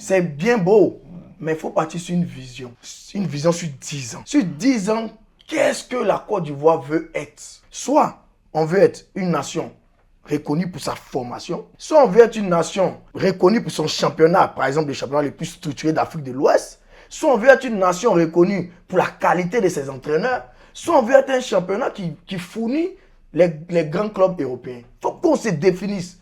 C'est bien beau, mais il faut partir sur une vision. Une vision sur 10 ans. Sur 10 ans, qu'est-ce que la Côte d'Ivoire veut être? Soit on veut être une nation reconnue pour sa formation, soit on veut être une nation reconnue pour son championnat, par exemple les championnats les plus structurés d'Afrique de l'Ouest, soit on veut être une nation reconnue pour la qualité de ses entraîneurs, soit on veut être un championnat qui fournit les grands clubs européens. Il faut qu'on se définisse.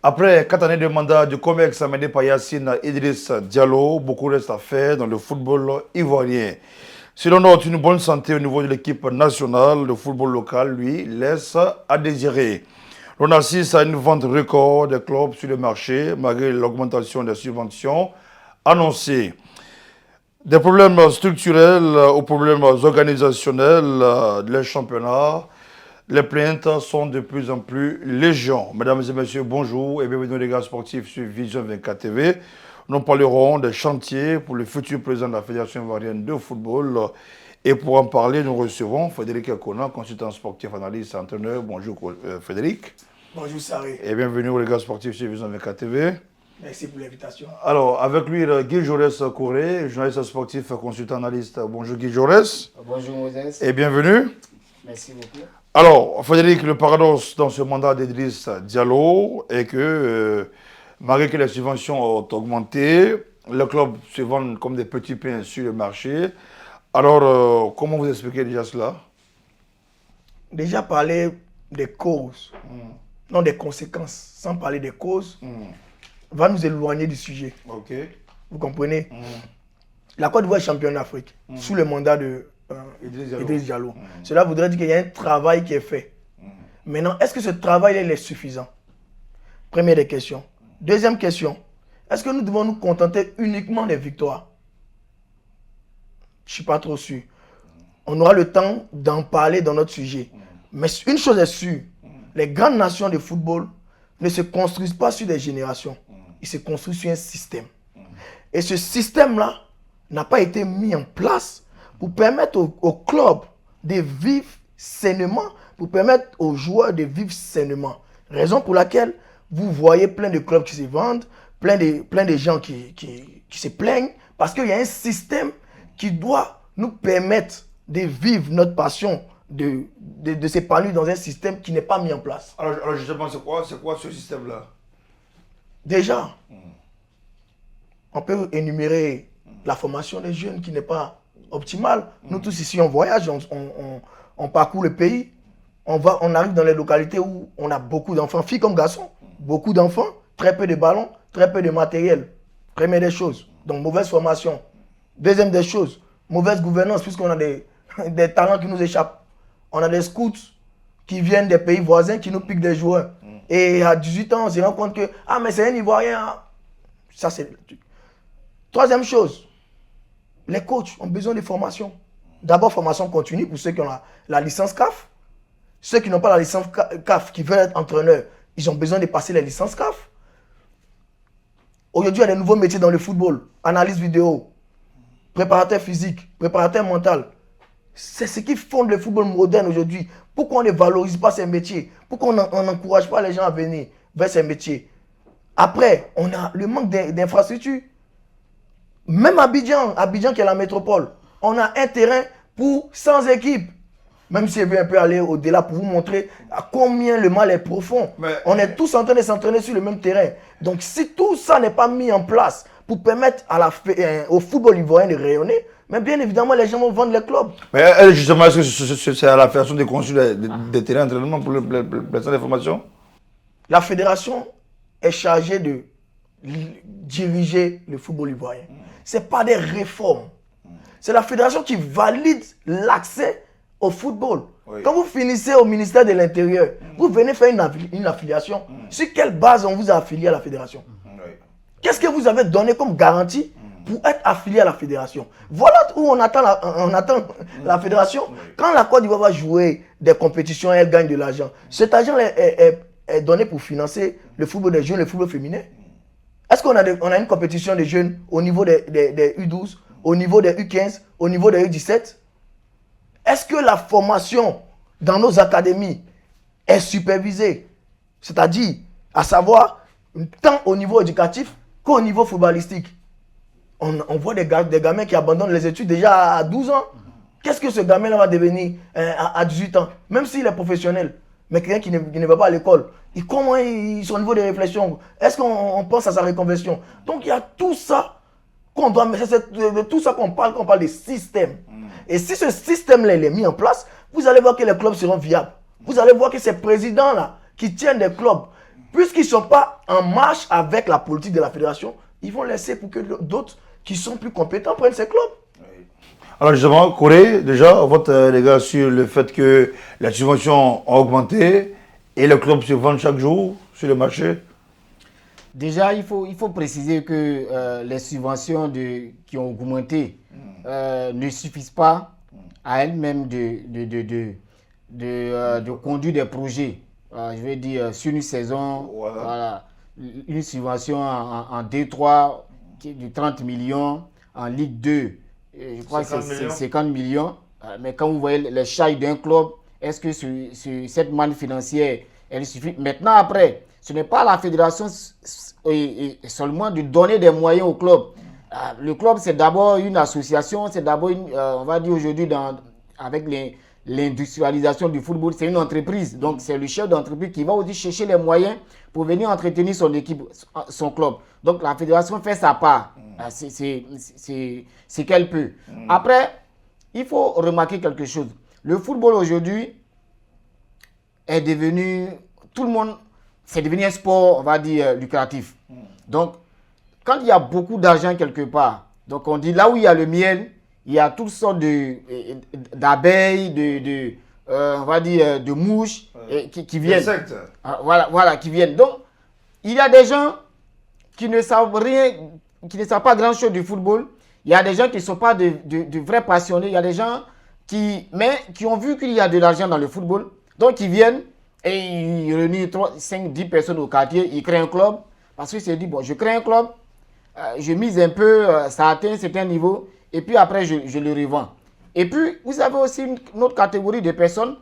Après 4 années de mandat du COMEX mené par Yacine Idriss Diallo, beaucoup reste à faire dans le football ivoirien. Si l'on note une bonne santé au niveau de l'équipe nationale, le football local, lui, laisse à désirer. On assiste à une vente record des clubs sur le marché, malgré l'augmentation des subventions annoncées. Des problèmes structurels aux problèmes organisationnels des championnats. Les plaintes sont de plus en plus légion. Mesdames et messieurs, bonjour et bienvenue les gars sportifs sur Vision 24 TV. Nous parlerons des chantiers pour le futur président de la Fédération ivoirienne de football. Et pour en parler, nous recevons Frédéric Akona, consultant sportif, analyste, entraîneur. Bonjour Frédéric. Bonjour Saré. Et bienvenue les gars sportifs sur Vision 24 TV. Merci pour l'invitation. Alors, avec lui, Guy Jaurès Couré, journaliste sportif, consultant analyste. Bonjour Guy Jaurès. Bonjour Moses. Et bienvenue. Merci beaucoup. Alors, Frédéric, le paradoxe dans ce mandat d'Idriss Diallo est que, malgré que les subventions ont augmenté, les clubs se vendent comme des petits pains sur le marché. Alors, comment vous expliquez déjà cela? Déjà parler des causes, non des conséquences, sans parler des causes, va nous éloigner du sujet. Ok. Vous comprenez? La Côte d'Ivoire est championne d'Afrique, sous le mandat de Idriss Diallo. Cela voudrait dire qu'il y a un travail qui est fait. Maintenant, est-ce que ce travail est suffisant? Première des questions. Deuxième question, est-ce que nous devons nous contenter uniquement des victoires? Je ne suis pas trop sûr. On aura le temps d'en parler dans notre sujet. Mais une chose est sûre, les grandes nations de football ne se construisent pas sur des générations. Ils se construisent sur un système. Et ce système-là n'a pas été mis en place pour permettre aux clubs de vivre sainement, pour permettre aux joueurs de vivre sainement. Raison pour laquelle vous voyez plein de clubs qui se vendent, plein de gens qui se plaignent, parce qu'il y a un système qui doit nous permettre de vivre notre passion, de s'épanouir dans un système qui n'est pas mis en place. Alors justement, c'est quoi ce système-là? Déjà, on peut énumérer la formation des jeunes qui n'est pas optimale. Nous tous ici, on voyage, on parcourt le pays. On arrive dans les localités où on a beaucoup d'enfants, filles comme garçons. Beaucoup d'enfants, très peu de ballons, très peu de matériel. Première des choses. Donc, mauvaise formation. Deuxième des choses, mauvaise gouvernance, puisqu'on a des talents qui nous échappent. On a des scouts qui viennent des pays voisins qui nous piquent des joueurs. Et à 18 ans, on se rend compte que, ah, mais c'est un Ivoirien. Ça, c'est... Troisième chose, les coachs ont besoin de formation. D'abord, formation continue pour ceux qui ont la licence CAF. Ceux qui n'ont pas la licence CAF, qui veulent être entraîneurs, ils ont besoin de passer la licence CAF. Aujourd'hui, il y a des nouveaux métiers dans le football. Analyse vidéo, préparateur physique, préparateur mental. C'est ce qui fonde le football moderne aujourd'hui. Pourquoi on ne valorise pas ces métiers? Pourquoi on n'encourage pas les gens à venir vers ces métiers? Après, on a le manque d'infrastructures. Même Abidjan qui est la métropole, on a un terrain pour 100 équipes. Même si je veux un peu aller au-delà pour vous montrer à combien le mal est profond. On est tous en train de s'entraîner sur le même terrain. Donc si tout ça n'est pas mis en place pour permettre au football ivoirien de rayonner, mais bien évidemment les gens vont vendre les clubs. Mais justement, est-ce que c'est à la fédération de construire des terrains d'entraînement pour le centre de formation? La fédération est chargée de diriger le football ivoirien. Ce n'est pas des réformes. C'est la fédération qui valide l'accès au football. Oui. Quand vous finissez au ministère de l'Intérieur, vous venez faire une affiliation. Sur quelle base on vous a affilié à la fédération? Qu'est-ce que vous avez donné comme garantie pour être affilié à la fédération? Voilà où on attend la fédération. Quand la Côte d'Ivoire va jouer des compétitions, elle gagne de l'argent. Cet argent est donné pour financer le football des jeunes, le football féminin. Est-ce qu'on a une compétition des jeunes au niveau des U12, au niveau des U15, au niveau des U17? Est-ce que la formation dans nos académies est supervisé. C'est-à-dire, à savoir, tant au niveau éducatif qu'au niveau footballistique. On voit des gamins qui abandonnent les études déjà à 12 ans. Qu'est-ce que ce gamin-là va devenir à 18 ans? Même s'il est professionnel, mais quelqu'un qui ne va pas à l'école. Et comment son niveau de réflexion? Est-ce qu'on pense à sa reconversion? Donc il y a tout ça qu'on doit, c'est de tout ça qu'on parle des systèmes. Et si ce système-là est mis en place, vous allez voir que les clubs seront viables. Vous allez voir que ces présidents-là qui tiennent des clubs, puisqu'ils ne sont pas en marche avec la politique de la fédération, ils vont laisser pour que d'autres qui sont plus compétents prennent ces clubs. Alors justement, Corée, déjà, votre regard sur le fait que les subventions ont augmenté et les clubs se vendent chaque jour sur le marché? Déjà, il faut préciser que les subventions qui ont augmenté ne suffisent pas à elles-mêmes de conduire des projets. Je veux dire, sur une saison, voilà, une subvention en D3 de 30 millions, en Ligue 2, je crois que c'est 50 millions. Mais quand vous voyez les charges d'un club, est-ce que cette manne financière, elle suffit? Maintenant, après, ce n'est pas la fédération seulement de donner des moyens au club. Le club, c'est d'abord une association, c'est d'abord, on va dire aujourd'hui, avec l'industrialisation du football, c'est une entreprise. Donc, c'est le chef d'entreprise qui va aussi chercher les moyens pour venir entretenir son équipe, son club. Donc, la fédération fait sa part. C'est qu'elle peut. Après, il faut remarquer quelque chose. Le football aujourd'hui est devenu, tout le monde, c'est devenu un sport, on va dire, lucratif. Donc, quand il y a beaucoup d'argent quelque part, donc on dit là où il y a le miel, il y a toutes sortes d'abeilles, on va dire, de mouches qui viennent. Voilà, qui viennent. Donc, il y a des gens qui ne savent rien, qui ne savent pas grand-chose du football. Il y a des gens qui ne sont pas de vrais passionnés. Il y a des gens qui ont vu qu'il y a de l'argent dans le football. Donc, ils viennent et ils réunissent 5, 10 personnes au quartier. Ils créent un club. Parce qu'ils se disent, bon, je crée un club, je mise un peu, ça atteint un certain niveau. Et puis après, je le revends. Et puis, vous avez aussi une autre catégorie de personnes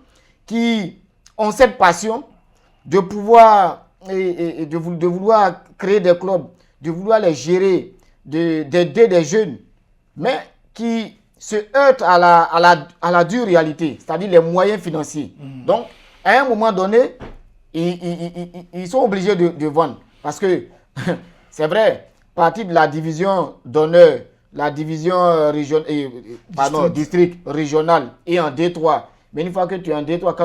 qui ont cette passion de pouvoir de vouloir créer des clubs, de vouloir les gérer, d'aider des jeunes, mais qui se heurtent à la dure réalité, c'est-à-dire les moyens financiers. Donc, à un moment donné, ils sont obligés de vendre. Parce que, c'est vrai, partie de la division d'honneur, la division district régional et en D3. Mais une fois que tu es en D3,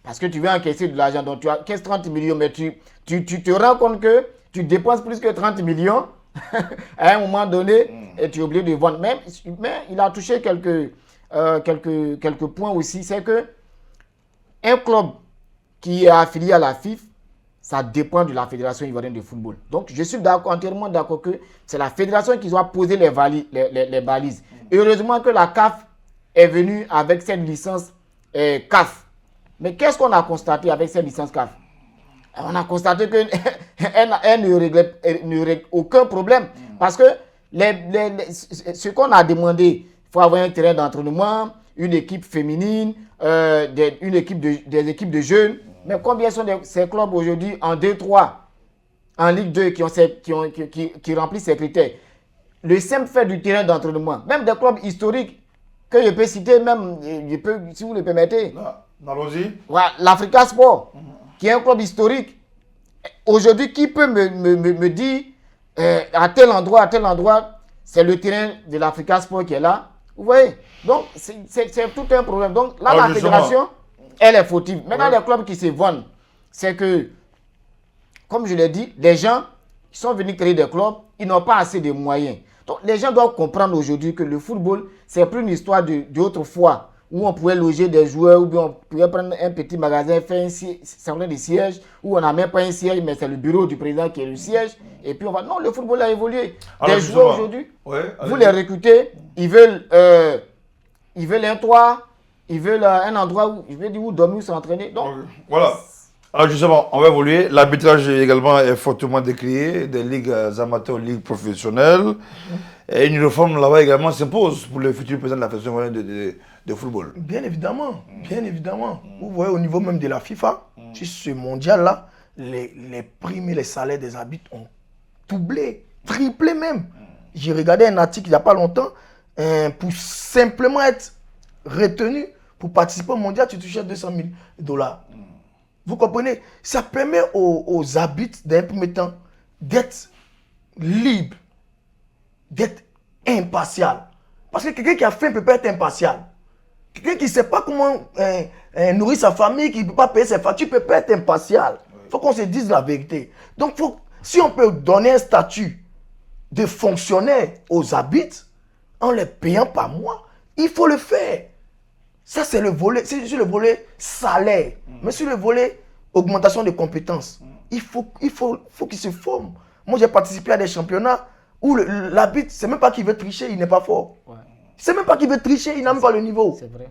parce que tu veux encaisser de l'argent, donc tu encaisses 30 millions, mais tu te rends compte que tu dépenses plus que 30 millions à un moment donné et tu es obligé de vendre. Mais il a touché quelques points aussi, c'est que un club qui est affilié à la FIF, ça dépend de la Fédération ivoirienne de football. Donc, je suis entièrement d'accord que c'est la fédération qui doit poser les balises. Heureusement que la CAF est venue avec cette licence CAF. Mais qu'est-ce qu'on a constaté avec cette licence CAF? On a constaté qu'elle ne règle aucun problème. Parce que ce qu'on a demandé, il faut avoir un terrain d'entraînement, une équipe féminine, des équipes de jeunes. Mais combien sont ces clubs aujourd'hui en D3, en Ligue 2 qui remplissent ces critères? Le simple fait du terrain d'entraînement, même des clubs historiques que je peux citer, même, si vous le permettez. Allons-y. Voilà, l'Africa Sport, qui est un club historique. Aujourd'hui, qui peut me dire à tel endroit, c'est le terrain de l'Africa Sport qui est là? Vous voyez? Donc, c'est tout un problème. Donc, là, la fédération, elle est fautive. Maintenant, les clubs qui se vendent, c'est que, comme je l'ai dit, les gens qui sont venus créer des clubs, ils n'ont pas assez de moyens. Donc, les gens doivent comprendre aujourd'hui que le football, c'est plus une histoire d'autrefois, où on pouvait loger des joueurs, ou bien on pouvait prendre un petit magasin, faire un certain de siège, où on n'a même pas un siège, mais c'est le bureau du président qui est le siège. Et puis on va... Non, le football a évolué. Les joueurs aujourd'hui, vous les recrutez, ils veulent un toit, ils veulent un endroit où dormir, où s'entraîner. Donc, voilà. Alors justement, on va évoluer. L'arbitrage également est fortement décrié, des ligues amateurs aux ligues professionnelles. Et une réforme là-bas également s'impose pour le futur président de la Fédération de de football. Bien évidemment, bien évidemment. Vous voyez au niveau même de la FIFA, sur ce mondial-là, les primes et les salaires des arbitres ont doublé, triplé même. J'ai regardé un article il n'y a pas longtemps, pour simplement être retenu pour participer au mondial, tu touchais $200,000. Vous comprenez? Ça permet aux arbitres d'un premier temps d'être libres, d'être impartial. Parce que quelqu'un qui a faim ne peut pas être impartial. Quelqu'un qui ne sait pas comment nourrir sa famille, qui ne peut pas payer ses factures, tu ne peux pas être impartial. Il faut qu'on se dise la vérité. Donc, si on peut donner un statut de fonctionnaire aux arbitres, en les payant par mois, il faut le faire. Ça, c'est le volet, c'est sur le volet salaire. Mais sur le volet augmentation de compétences, il faut qu'ils se forment. Moi, j'ai participé à des championnats où l'arbitre, c'est même pas qu'il veut tricher, il n'est pas fort. Ouais. C'est même pas qu'il veut tricher, il n'a même pas le niveau. C'est vrai.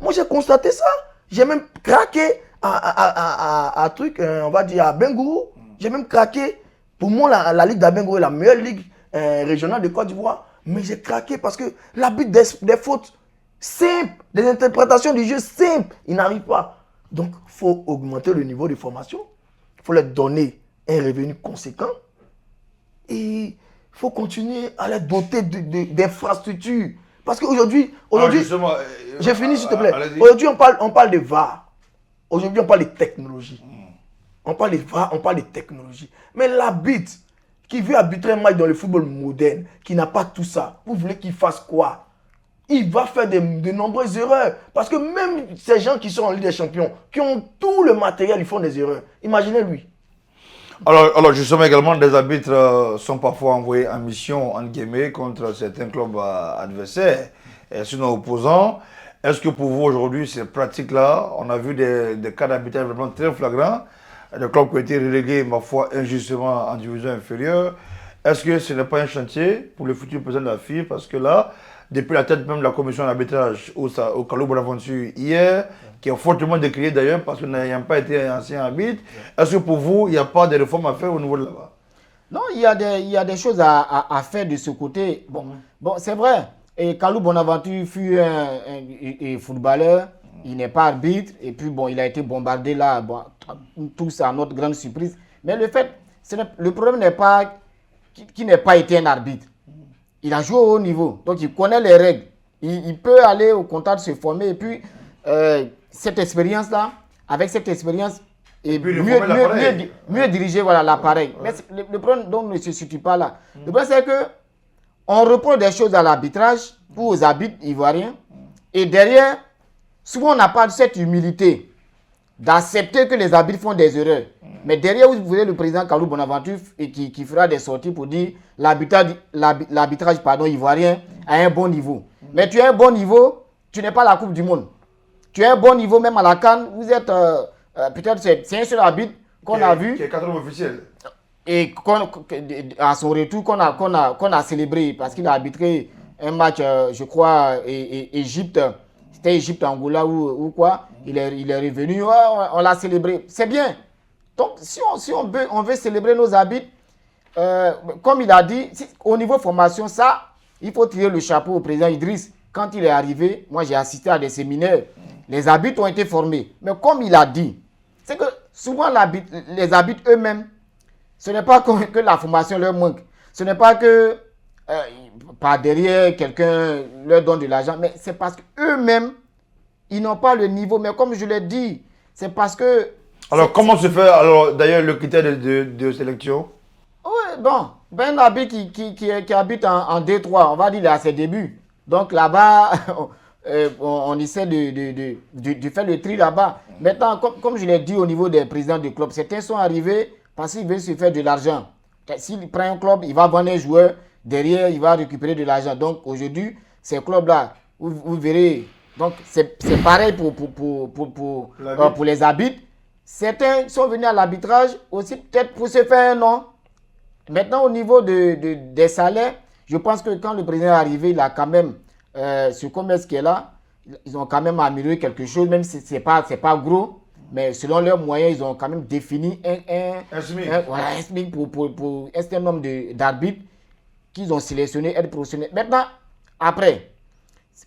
Moi, j'ai constaté ça. J'ai même craqué à truc, on va dire à Bengourou. J'ai même craqué. Pour moi, la Ligue d'Abengourou est la meilleure ligue régionale de Côte d'Ivoire. Mais j'ai craqué parce que l'arbitre des fautes simples, des interprétations du jeu simples, il n'arrive pas. Donc, il faut augmenter le niveau de formation. Il faut leur donner un revenu conséquent. Et il faut continuer à les doter d'infrastructures. Parce qu'aujourd'hui, j'ai fini s'il te plaît. Aujourd'hui, on parle de VAR. Aujourd'hui, on parle de technologie. On parle de VAR, on parle de technologie. Mais l'arbitre qui veut arbitrer un match dans le football moderne, qui n'a pas tout ça, vous voulez qu'il fasse quoi? Il va faire de nombreuses erreurs. Parce que même ces gens qui sont en Ligue des Champions, qui ont tout le matériel, ils font des erreurs. Imaginez-lui. Alors justement également, des arbitres sont parfois envoyés en mission, en guillemets, contre certains clubs adversaires et sinon opposants. Est-ce que pour vous aujourd'hui, ces pratiques-là, on a vu des cas d'arbitrage vraiment très flagrants, des clubs qui ont été relégués, ma foi, injustement en division inférieure. Est-ce que ce n'est pas un chantier pour le futur président de la FIFA? Parce que là, depuis la tête même de la commission d'arbitrage au Kalou Bonaventure hier, qui a fortement décrié d'ailleurs parce qu'il n'a pas été ancien arbitre, est-ce que pour vous, il n'y a pas de réformes à faire au niveau de là-bas? Non, il y a des choses à faire de ce côté. Bon, c'est vrai. Et Kalou Bonaventure fut un footballeur, il n'est pas arbitre, et puis bon, il a été bombardé là, bon, tous à notre grande surprise. Mais le problème n'est pas qu'il n'ait pas été un arbitre. Il a joué au haut niveau, donc il connaît les règles. Il peut aller au contact, se former, et puis cette expérience-là, avec cette expérience, et mieux diriger l'appareil. Mais le problème dont on ne se situe pas là, le problème c'est que on reproche des choses à l'arbitrage ou aux arbitres ivoiriens, et derrière, souvent on n'a pas cette humilité d'accepter que les arbitres font des erreurs. Mais derrière, vous voyez le président Kalou Bonaventure qui fera des sorties pour dire l'arbitrage ivoirien a un bon niveau. Mais tu as un bon niveau, tu n'es pas à la Coupe du Monde. Tu as un bon niveau même à la CAN, vous êtes peut-être c'est un seul arbitre qu'on a vu. Qui est quatrième officiel. Et à son retour qu'on a célébré parce qu'il a arbitré un match, je crois, Égypte. C'était Égypte-Angola ou quoi. Il est revenu, on l'a célébré. C'est bien. Donc, si on veut célébrer nos arbitres, comme il a dit, au niveau formation, ça, il faut tirer le chapeau au président Idriss. Quand il est arrivé, moi j'ai assisté à des séminaires, les arbitres ont été formés. Mais comme il a dit, c'est que souvent les arbitres eux-mêmes, ce n'est pas que la formation leur manque. Ce n'est pas que par derrière quelqu'un leur donne de l'argent, mais c'est parce qu'eux-mêmes, ils n'ont pas le niveau. Mais comme je l'ai dit, c'est parce que... Alors, comment se fait d'ailleurs le critère de sélection? Oui, bon, un arbitre qui habite en D3, on va dire, il est à ses débuts. Donc là-bas, on essaie de faire le tri là-bas. Maintenant, comme je l'ai dit au niveau des présidents du club, certains sont arrivés parce qu'ils veulent se faire de l'argent. S'il prend un club, il va vendre un joueur, derrière, il va récupérer de l'argent. Donc aujourd'hui, ces clubs-là, vous verrez, donc c'est pareil pour les arbitres. Certains sont venus à l'arbitrage aussi peut-être pour se faire un nom. Maintenant, au niveau des salaires, je pense que quand le président est arrivé, il a quand même, ce commerce qui est là, ils ont quand même amélioré quelque chose, même si ce n'est pas gros. Mais selon leurs moyens, ils ont quand même défini un SMIC pour un certain nombre d'arbitres qu'ils ont sélectionnés, être professionnels. Maintenant, après,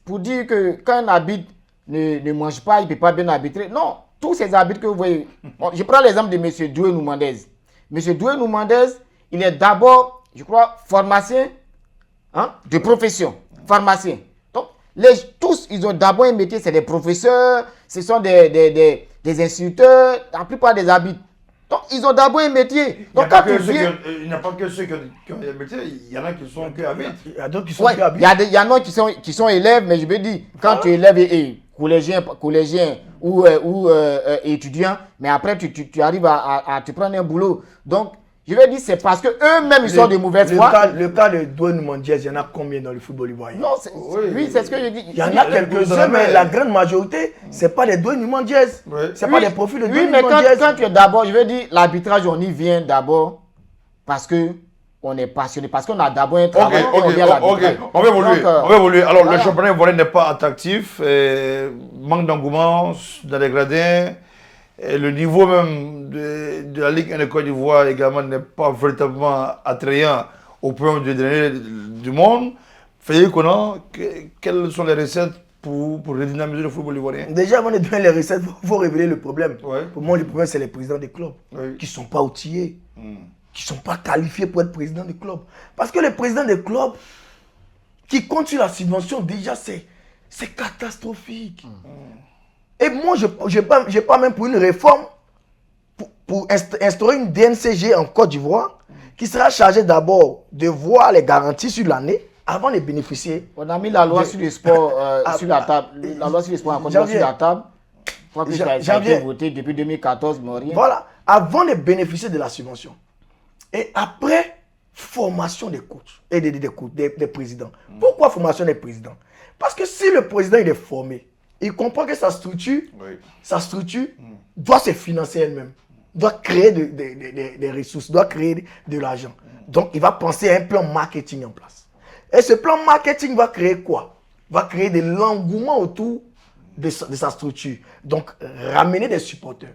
pour dire que quand un arbitre ne mange pas, il ne peut pas bien arbitrer. Non, tous ces arbitres que vous voyez, je prends l'exemple de M. Doué Noumandez. M. Doué Noumandez, il est d'abord, je crois, pharmacien de profession. Pharmacien. Donc, tous, ils ont d'abord un métier, c'est des professeurs, ce sont des instituteurs, la plupart des arbitres. Donc, ils ont d'abord un métier. Donc, il n'y a pas que ceux qui ont un métier, il y en a qui sont que arbitres. Il y a d'autres qui sont que arbitres. Il y en a qui sont élèves, mais je veux dire, quand tu es élève et collégien ou étudiant, mais après, tu arrives à te prendre un boulot. Donc, je vais dire, c'est parce qu'eux-mêmes, ils sont de mauvaise foi. Le cas de Doué Noumandez, il y en a combien dans le football ivoirien? Non, oui, c'est ce que je dis. Il y en a quelques-uns, mais la grande majorité, ce n'est pas des Doué Noumandez. Ce n'est pas des profils de Doué Noumandez. Oui, mais quand tu es d'abord, je veux dire, l'arbitrage, on y vient d'abord parce qu'on est passionné, parce qu'on a d'abord un travail. On va évoluer. Alors, le championnat ivoirien n'est pas attractif, manque d'engouement dans les gradins. Et le niveau même de la Ligue 1 de Côte d'Ivoire également n'est pas véritablement attrayant au point de dernier du monde. Quelles sont les recettes pour redynamiser le football ivoirien? Déjà, avant de donner les recettes, il faut révéler le problème. Pour moi, le problème, c'est les présidents des clubs qui ne sont pas outillés, qui ne sont pas qualifiés pour être président des clubs. Parce que les présidents des clubs qui comptent sur la subvention, déjà, c'est catastrophique. Et moi, je n'ai pas même pour une réforme, pour instaurer une DNCG en Côte d'Ivoire, qui sera chargée d'abord de voir les garanties sur l'année avant de bénéficier. On a mis la loi sur le sport sur la table. La loi sur le sport en Côte d'Ivoire sur la table. Je crois que ça a été voté depuis 2014, mais rien. Voilà, avant de bénéficier de la subvention. Et après, formation des coachs et des présidents. Pourquoi formation des présidents? Parce que si le président il est formé, il comprend que sa structure doit se financer elle-même, doit créer des ressources, doit créer de l'argent. Donc, il va penser à un plan marketing en place. Et ce plan marketing va créer quoi? Va créer de l'engouement autour de sa structure. Donc, ramener des supporters.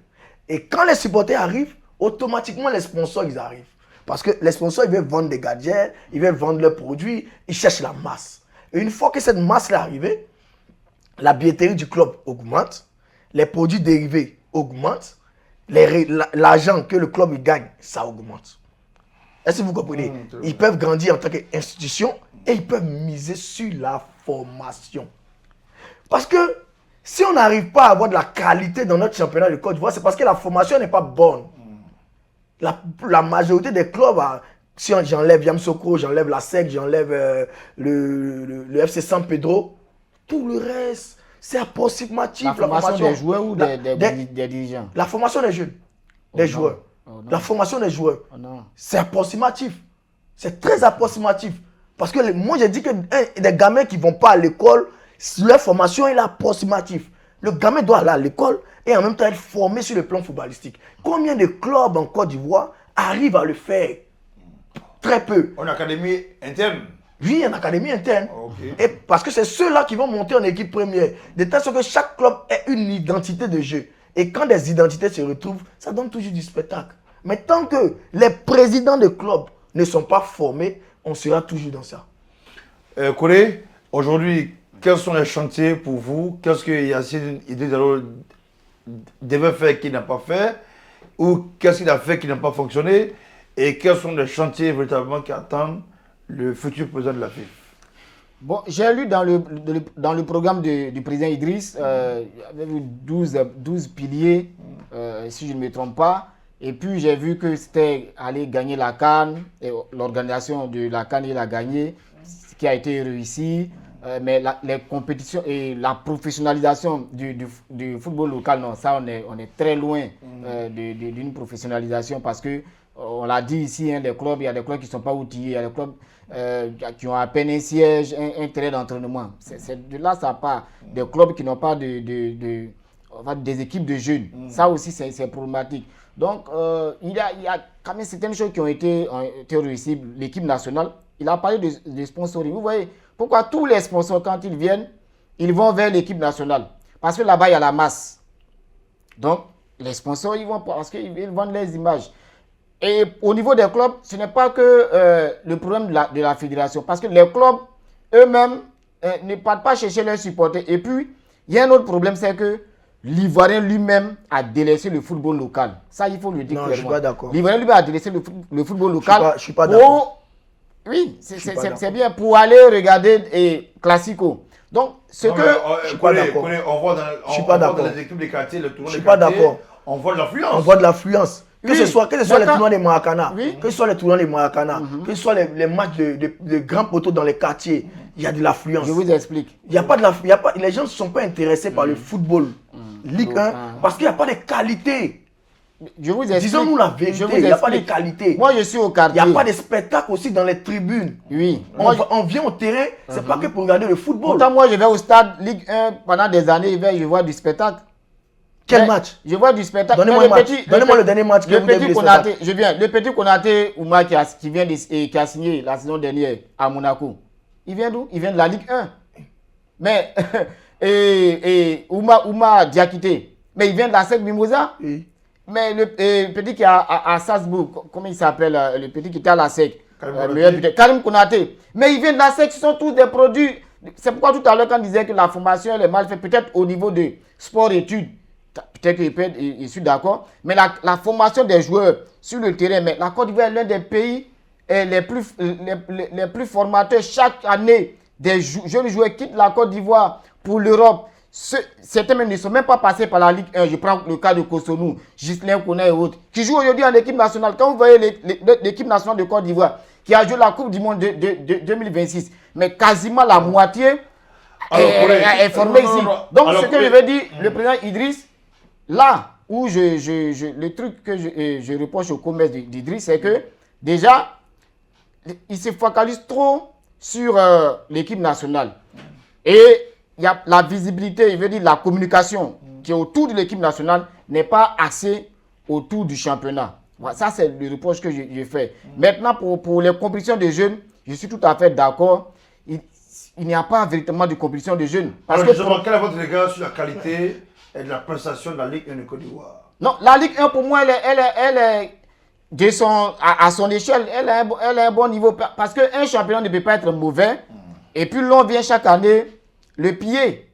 Et quand les supporters arrivent, automatiquement, les sponsors, ils arrivent. Parce que les sponsors, ils veulent vendre des gadgets, ils veulent vendre leurs produits, ils cherchent la masse. Et une fois que cette masse est arrivée, la billetterie du club augmente, les produits dérivés augmentent, l'argent que le club gagne, ça augmente. Est-ce que vous comprenez? Ils peuvent grandir en tant qu'institution et ils peuvent miser sur la formation. Parce que si on n'arrive pas à avoir de la qualité dans notre championnat de Côte d'Ivoire, c'est parce que la formation n'est pas bonne. La majorité des clubs, si j'enlève Yamsoko, j'enlève la SEC, j'enlève le FC San Pedro, tout le reste, c'est approximatif. La formation des joueurs ou des dirigeants? La formation des jeunes, des joueurs. La formation des joueurs, c'est approximatif. C'est très approximatif. Parce que moi, j'ai dit que des gamins qui ne vont pas à l'école, leur formation est approximative. Le gamin doit aller à l'école et en même temps être formé sur le plan footballistique. Combien de clubs en Côte d'Ivoire arrivent à le faire? Très peu. En académie interne? Oui, en académie interne. Et parce que c'est ceux-là qui vont monter en équipe première. De telle sorte que chaque club ait une identité de jeu. Et quand des identités se retrouvent, ça donne toujours du spectacle. Mais tant que les présidents de clubs ne sont pas formés, on sera toujours dans ça. Corée, aujourd'hui, quels sont les chantiers pour vous? Qu'est-ce que Yacine Idriss Diallo devait faire qu'il n'a pas fait? Ou qu'est-ce qu'il a fait qui n'a pas fonctionné? Et quels sont les chantiers véritablement qui attendent le futur président de la FIFA? Bon, j'ai lu dans le programme du président Idriss, il y avait 12 piliers, si je ne me trompe pas. Et puis j'ai vu que c'était aller gagner la CAN, et l'organisation de la CAN, il a gagné, ce qui a été réussi. Mais les compétitions et la professionnalisation du football local, non, ça on est très loin d'une professionnalisation parce que, on l'a dit ici, hein, les clubs, il y a des clubs qui ne sont pas outillés, il y a des clubs qui ont à peine un siège, un terrain d'entraînement. C'est de là ça part. Des clubs qui n'ont pas des équipes de jeunes. Ça aussi, c'est problématique. Donc, il y a quand même certaines choses qui ont été réussies. L'équipe nationale, il a parlé de sponsoring. Vous voyez, pourquoi tous les sponsors, quand ils viennent, ils vont vers l'équipe nationale? Parce que là-bas, il y a la masse. Donc, les sponsors, ils vont parce qu'ils vendent les images. Et au niveau des clubs, ce n'est pas que le problème de la fédération. Parce que les clubs, eux-mêmes, ne partent pas chercher leurs supporters. Et puis, il y a un autre problème, c'est que l'Ivoirien lui-même a délaissé le football local. Ça, il faut le dire Non, clairement. je suis pas d'accord. L'Ivoirien lui-même a délaissé le football local. Je suis pas d'accord. Oui, c'est bien pour aller regarder Classico. Donc, ce que... Je suis pas d'accord. On voit dans les équipes des quartiers, le tournoi des quartiers, on voit de l'affluence. On voit de l'affluence. Que ce soit les tournois des Maracana, oui. que ce soit les tournois des Maracana, que ce soit les matchs de grands poteaux dans les quartiers, il y a de l'affluence. Je vous explique. Il y a pas de les gens ne sont pas intéressés par le football Ligue 1 parce qu'il n'y a pas de qualité. Je vous explique. Disons-nous la vérité, il n'y a pas de qualité. Moi, je suis au quartier. Il n'y a pas de spectacle aussi dans les tribunes. Oui. On vient au terrain, c'est pas que pour regarder le football. Pourtant, moi, je vais au stade Ligue 1 pendant des années, je vois du spectacle. Quel match? Je vois du spectacle. Donnez-moi le dernier match que vous avez vu. Je viens. Le petit Konaté Ouma qui a signé la saison dernière à Monaco. Il vient d'où? Il vient de la Ligue 1. Mais Ouma Diakité. Mais il vient de la SEC Mimosa. Oui. Mais le petit qui est à Salzbourg, comment il s'appelle? Le petit qui était à la SEC. Karim Konaté. Mais il vient de la SEC, ce sont tous des produits. C'est pourquoi tout à l'heure, quand on disait que la formation elle est mal faite, peut-être au niveau de sport-études, peut-être que je suis d'accord, mais la formation des joueurs sur le terrain, mais la Côte d'Ivoire est l'un des pays les plus formateurs. Chaque année, des jeunes joueurs quittent la Côte d'Ivoire pour l'Europe. Certains même ne sont même pas passés par la Ligue 1. Je prends le cas de Cotonou, Ghislain Koné et autres, qui jouent aujourd'hui en équipe nationale. Quand vous voyez l'équipe nationale de Côte d'Ivoire, qui a joué la Coupe du Monde de 2026, mais quasiment la moitié est formée ici. Donc, ce que je veux dire, le président Idriss, là où le truc que je reproche au commerce d'Idriss, c'est que déjà, il se focalise trop sur l'équipe nationale. Et il y a la visibilité, je veux dire la communication qui est autour de l'équipe nationale n'est pas assez autour du championnat. Voilà, ça, c'est le reproche que je fais. Maintenant, pour les compétitions de jeunes, je suis tout à fait d'accord. Il n'y a pas véritablement de compétition de jeunes. Parce alors, justement, quel est votre regard sur la qualité et de la prestation de la Ligue 1 de Côte d'Ivoire? Non, la Ligue 1, pour moi, elle est à son échelle, elle a un bon niveau. Parce qu'un championnat ne peut pas être mauvais. Et puis, l'on vient chaque année le piller.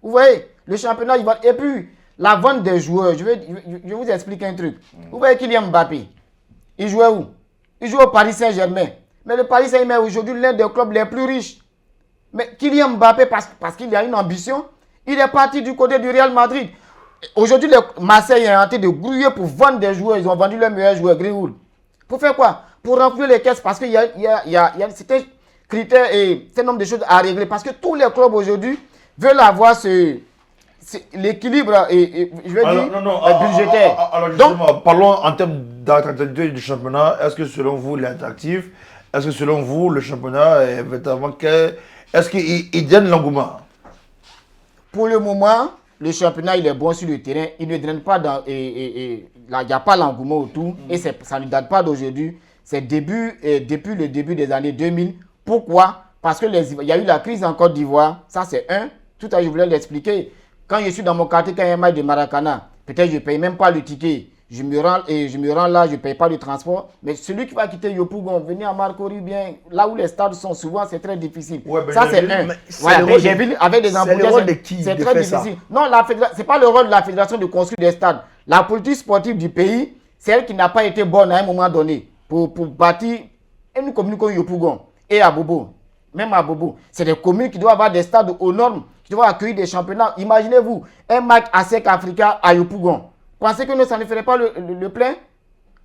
Vous voyez, le championnat, il va... Et puis, la vente des joueurs, je vais vous expliquer un truc. Vous voyez Kylian Mbappé, il jouait où? Il joue au Paris Saint-Germain. Mais le Paris Saint-Germain est aujourd'hui l'un des clubs les plus riches. Mais Kylian Mbappé, parce qu'il a une ambition, il est parti du côté du Real Madrid. Aujourd'hui, Marseille est en train de grouiller pour vendre des joueurs. Ils ont vendu leur meilleur joueur, Greenwood. Pour faire quoi? Pour remplir les caisses, parce qu'il y a certains critères et un nombre de choses à régler. Parce que tous les clubs aujourd'hui veulent avoir l'équilibre je vais dire budgétaire. Alors justement, parlons en termes d'attractivité du championnat. Est-ce que selon vous, il est attractif? Est-ce que selon vous, le championnat est véritablement... Est-ce qu'il donne l'engouement? Pour le moment, le championnat il est bon sur le terrain. Il ne draine pas dans... il n'y a pas l'engouement autour. Et ça ne date pas d'aujourd'hui. C'est depuis le début des années 2000. Pourquoi? Parce qu'il y a eu la crise en Côte d'Ivoire. Ça, c'est un. Tout à l'heure, je voulais l'expliquer. Quand je suis dans mon quartier, quand il y a un match de Maracana, peut-être je ne paye même pas le ticket. Je me rends là, je ne paye pas le transport. Mais celui qui va quitter Yopougon, venir à Marcory, bien, là où les stades sont souvent, c'est très difficile. Ouais, ça, c'est un. Voilà, j'ai vu avec des embouteillages, c'est très difficile. Non, ce n'est pas le rôle de la fédération de construire des stades. La politique sportive du pays, c'est elle qui n'a pas été bonne à un moment donné pour bâtir une commune comme Yopougon et à Bobo. Même à Bobo. C'est des communes qui doivent avoir des stades aux normes, qui doivent accueillir des championnats. Imaginez-vous, un match à SEC Africa à Yopougon. Pensez que ça ne ferait pas le plein?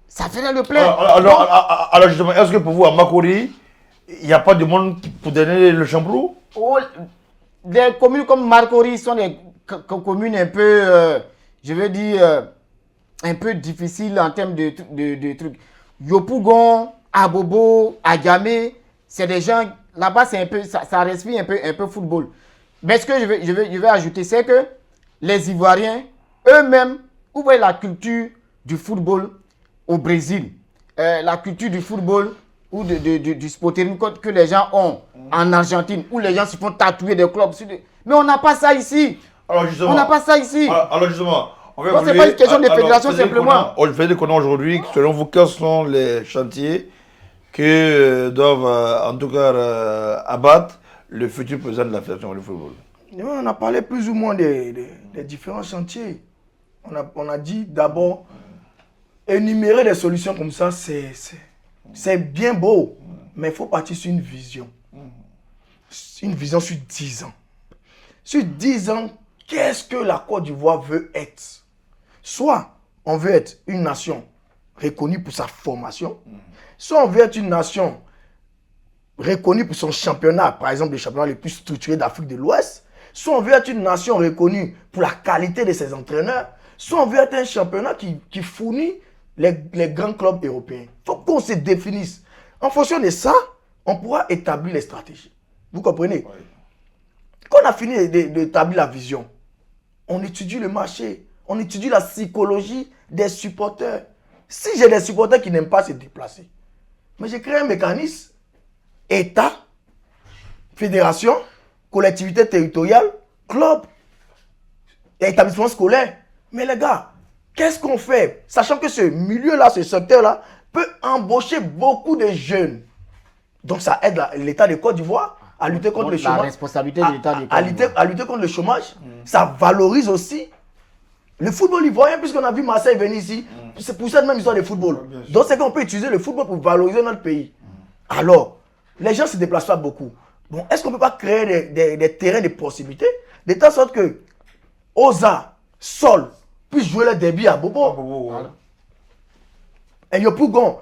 Ça ferait le plein. Alors justement, est-ce que pour vous, à Makori, il n'y a pas de monde pour donner le chambrou? Des communes comme Marcory sont des communes un peu, je veux dire, un peu difficiles en termes de trucs. Yopougon, Abobo, Agamé, c'est des gens, là-bas, c'est un peu, ça respire un peu football. Mais ce que je vais ajouter, c'est que les Ivoiriens, eux-mêmes, vous voyez la culture du football au Brésil, la culture du football ou du sporting que les gens ont en Argentine, où les gens se font tatouer des clubs. Mais on n'a pas ça ici. Alors justement, on n'a pas ça ici. Alors justement, c'est pas une question de fédération simplement. On fait des connaissances aujourd'hui. Selon vous, quels sont les chantiers que doivent en tout cas abattre le futur président de la Fédération de football? On a parlé plus ou moins des différents chantiers. On a dit d'abord, énumérer des solutions comme ça, c'est bien beau, mais il faut partir sur une vision. Une vision sur 10 ans. Sur 10 ans, qu'est-ce que la Côte d'Ivoire veut être? Soit on veut être une nation reconnue pour sa formation, soit on veut être une nation reconnue pour son championnat, par exemple les championnats les plus structurés d'Afrique de l'Ouest, soit on veut être une nation reconnue pour la qualité de ses entraîneurs, soit on veut être un championnat qui fournit les grands clubs européens. Il faut qu'on se définisse. En fonction de ça, on pourra établir les stratégies. Vous comprenez? Oui. Quand on a fini d'établir la vision, on étudie le marché, on étudie la psychologie des supporters. Si j'ai des supporters qui n'aiment pas se déplacer, mais j'ai créé un mécanisme, État, fédération, collectivité territoriale, club, établissement scolaire. Mais les gars, qu'est-ce qu'on fait? Sachant que ce milieu-là, ce secteur-là, peut embaucher beaucoup de jeunes. Donc ça aide l'État de Côte d'Ivoire à lutter contre le chômage. La responsabilité de l'État de Côte d'Ivoire. À lutter contre le chômage. Ça valorise aussi le football ivoirien, puisqu'on a vu Marseille venir ici. C'est pour cette même histoire de football. Donc c'est qu'on peut utiliser le football pour valoriser notre pays. Alors, les gens ne se déplacent pas beaucoup. Bon, est-ce qu'on ne peut pas créer des terrains de possibilités, de telle sorte que Oza, Sol, puissent jouer le débit à Bobo. Et Yopougon,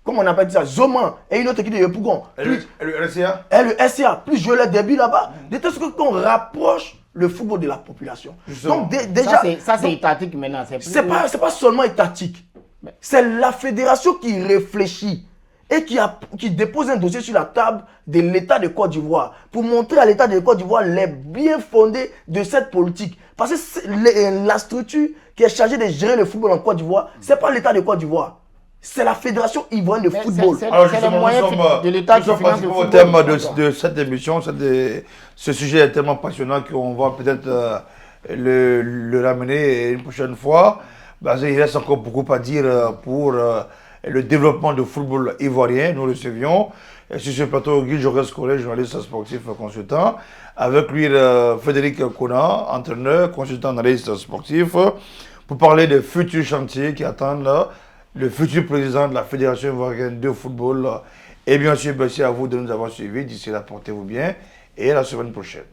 comment on appelle ça, Zoman, et une autre équipe de Yopougon. Et le SCA? Et le SCA, plus jouer le débit là-bas. De telle sorte qu'on rapproche le football de la population. Justement. Donc déjà, ça c'est étatique maintenant. C'est pas seulement étatique. C'est la fédération qui réfléchit et qui dépose un dossier sur la table de l'État de Côte d'Ivoire pour montrer à l'État de Côte d'Ivoire les bien fondés de cette politique. Parce que la structure qui est chargée de gérer le football en Côte d'Ivoire, ce n'est pas l'État de Côte d'Ivoire. C'est la Fédération ivoirienne de football. Alors justement, de l'État qui finance le football. Au terme de cette émission, ce sujet est tellement passionnant qu'on va peut-être le ramener une prochaine fois. Parce qu'il reste encore beaucoup à dire pour le développement du football ivoirien. Nous le savions. Et sur ce plateau, Guy Jorès Collet, journaliste sportif consultant. Avec lui, Frédéric Kona, entraîneur, consultant analyste sportif, pour parler des futurs chantiers qui attendent le futur président de la Fédération ivoirienne de football. Et bien sûr, merci à vous de nous avoir suivis. D'ici là, portez-vous bien et à la semaine prochaine.